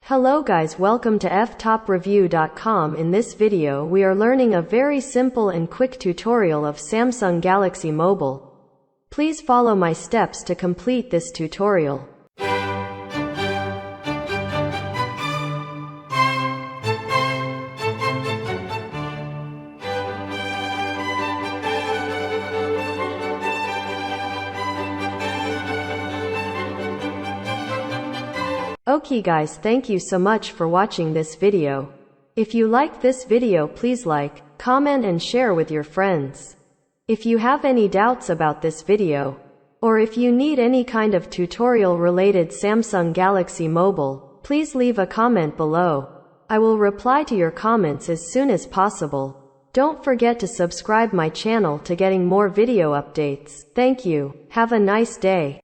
Hello guys, welcome to Ftopreview.com. In this video we are learning a very simple and quick tutorial of Samsung Galaxy Mobile. Please follow my steps to complete this tutorial. Okay guys, thank you so much for watching this video. If you like this video, please like, comment and share with your friends. If you have any doubts about this video, or if you need any kind of tutorial related Samsung Galaxy Mobile, please leave a comment below. I will reply to your comments as soon as possible. Don't forget to subscribe my channel to getting more video updates. Thank you. Have a nice day.